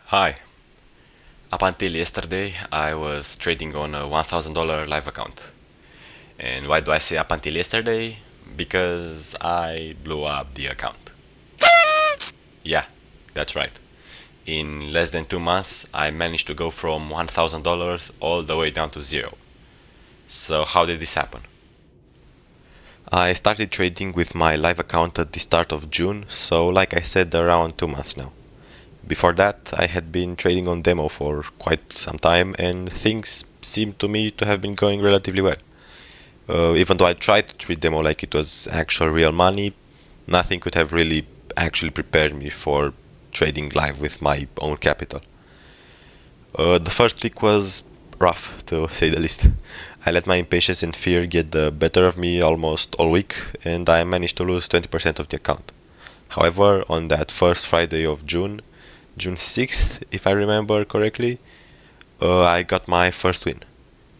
Hi. Up until yesterday, I was trading on a $1,000 live account. And why do I say up until yesterday? Because I blew up the account. Yeah, that's right. In less than 2 months, I managed to go from $1,000 all the way down to zero. So, how did this happen? I started trading with my live account at the start of June, so, like I said, around 2 months now. Before that, I had been trading on demo for quite some time, and things seemed to me to have been going relatively well. Even though I tried to treat demo like it was actual real money, nothing could have really actually prepared me for trading live with my own capital. The first week was rough, to say the least. I let my impatience and fear get the better of me almost all week, and I managed to lose 20% of the account. However, on that first Friday of June, June 6th, if I remember correctly, I got my first win.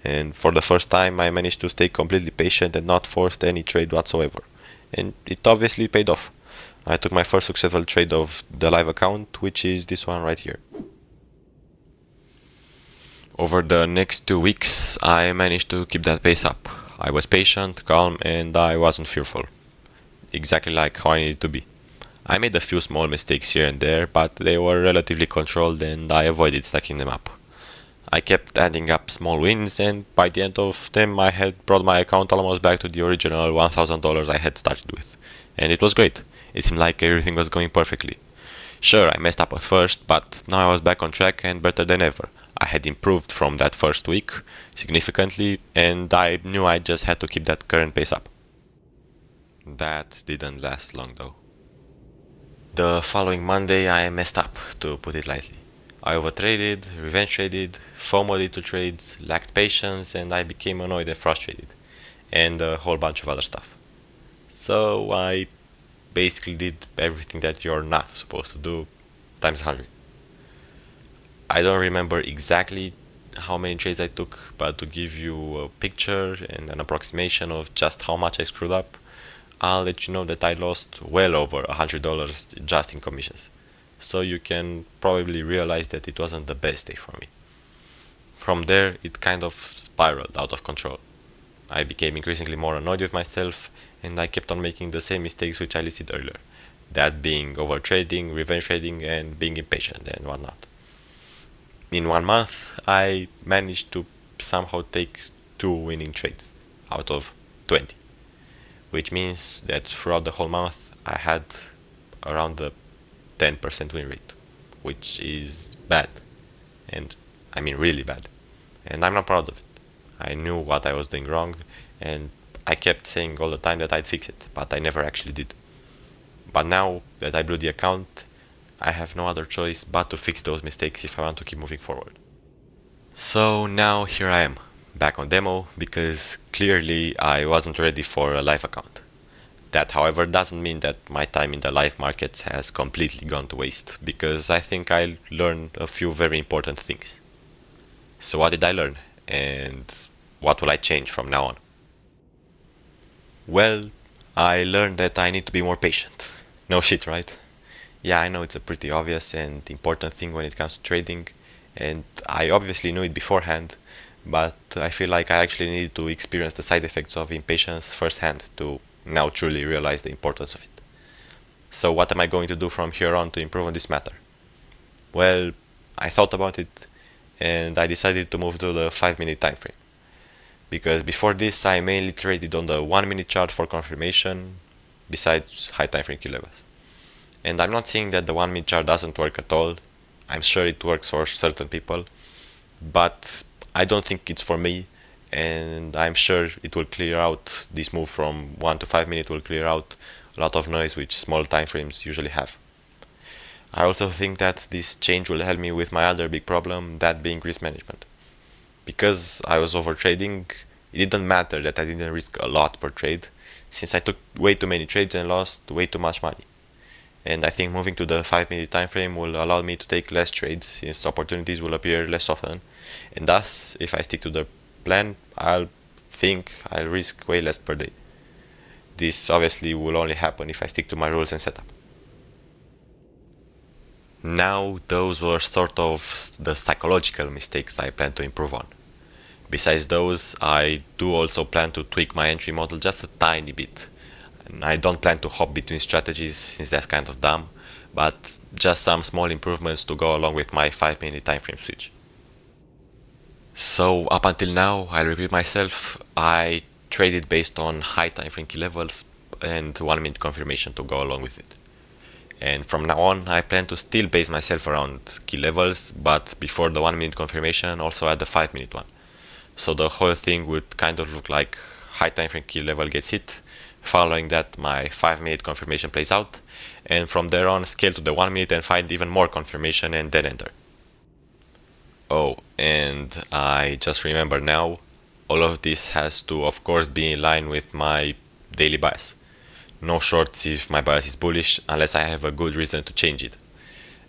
And for the first time, I managed to stay completely patient and not forced any trade whatsoever. And it obviously paid off. I took my first successful trade of the live account, which is this one right here. Over the next 2 weeks, I managed to keep that pace up. I was patient, calm, and I wasn't fearful. Exactly like how I needed to be. I made a few small mistakes here and there, but they were relatively controlled and I avoided stacking them up. I kept adding up small wins, and by the end of them, I had brought my account almost back to the original $1,000 I had started with. And it was great. It seemed like everything was going perfectly. Sure, I messed up at first, but now I was back on track and better than ever. I had improved from that first week significantly, and I knew I just had to keep that current pace up. That didn't last long though. The following Monday, I messed up, to put it lightly. I overtraded, revenge traded, FOMO'd into trades, lacked patience, and I became annoyed and frustrated, and a whole bunch of other stuff. So I basically did everything that you're not supposed to do times 100. I don't remember exactly how many trades I took, but to give you a picture and an approximation of just how much I screwed up, I'll let you know that I lost well over $100 just in commissions. So you can probably realize that it wasn't the best day for me. From there, it kind of spiraled out of control. I became increasingly more annoyed with myself, and I kept on making the same mistakes which I listed earlier. That being overtrading, revenge trading, and being impatient and whatnot. In 1 month, I managed to somehow take 2 winning trades out of 20, which means that throughout the whole month, I had around the 10% win rate, which is bad, and I mean really bad. And I'm not proud of it. I knew what I was doing wrong, and I kept saying all the time that I'd fix it, but I never actually did. But now that I blew the account, I have no other choice but to fix those mistakes if I want to keep moving forward. So now here I am, back on demo, because clearly I wasn't ready for a live account. That, however, doesn't mean that my time in the live markets has completely gone to waste, because I think I learned a few very important things. So, what did I learn? And what will I change from now on? Well, I learned that I need to be more patient. No shit, right? Yeah, I know it's a pretty obvious and important thing when it comes to trading, and I obviously knew it beforehand, but I feel like I actually needed to experience the side effects of impatience firsthand to now truly realize the importance of it. So, what am I going to do from here on to improve on this matter? Well, I thought about it and I decided to move to the 5 minute time frame. Because before this, I mainly traded on the 1 minute chart for confirmation, besides high time frame key levels. And I'm not saying that the 1 minute chart doesn't work at all. I'm sure it works for certain people, but I don't think it's for me. And I'm sure it will clear out this move from 1 to 5 minute will clear out a lot of noise which small time frames usually have. I also think that this change will help me with my other big problem, that being risk management. Because I was over trading, it didn't matter that I didn't risk a lot per trade, since I took way too many trades and lost way too much money. And I think moving to the 5 minute time frame will allow me to take less trades since opportunities will appear less often. And thus, if I stick to the plan, I'll risk way less per day. This obviously will only happen if I stick to my rules and setup. Now, those were sort of the psychological mistakes I plan to improve on. Besides those, I do also plan to tweak my entry model just a tiny bit. And I don't plan to hop between strategies since that's kind of dumb, but just some small improvements to go along with my 5 minute time frame switch. So up until now, I'll repeat myself, I traded based on high time frame key levels and 1 minute confirmation to go along with it. And from now on, I plan to still base myself around key levels, but before the 1 minute confirmation, also at the 5 minute one. So the whole thing would kind of look like high time frame key level gets hit, following that my 5 minute confirmation plays out, and from there on scale to the 1 minute and find even more confirmation and then enter. Oh, and I just remember now, all of this has to of course be in line with my daily bias. No shorts if my bias is bullish unless I have a good reason to change it.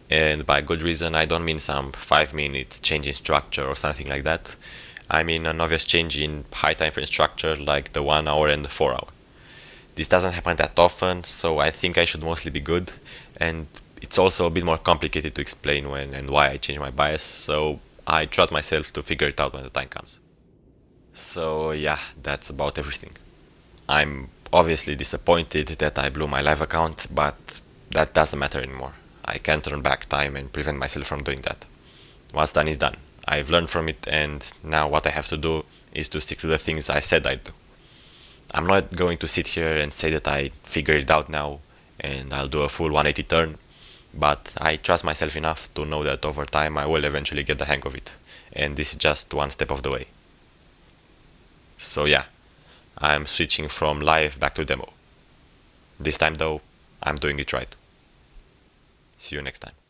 And by good reason, I don't mean some 5 minute change in structure or something like that. I mean an obvious change in high time frame structure like the 1 hour and the 4 hour. This doesn't happen that often, so I think I should mostly be good. And it's also a bit more complicated to explain when and why I change my bias, so I trust myself to figure it out when the time comes. So yeah, that's about everything. I'm obviously disappointed that I blew my live account, but that doesn't matter anymore. I can't turn back time and prevent myself from doing that. What's done is done. I've learned from it, and now what I have to do is to stick to the things I said I'd do. I'm not going to sit here and say that I figured it out now and I'll do a full 180 turn, but I trust myself enough to know that over time I will eventually get the hang of it, and this is just one step of the way. So yeah, I'm switching from live back to demo. This time though, I'm doing it right. See you next time.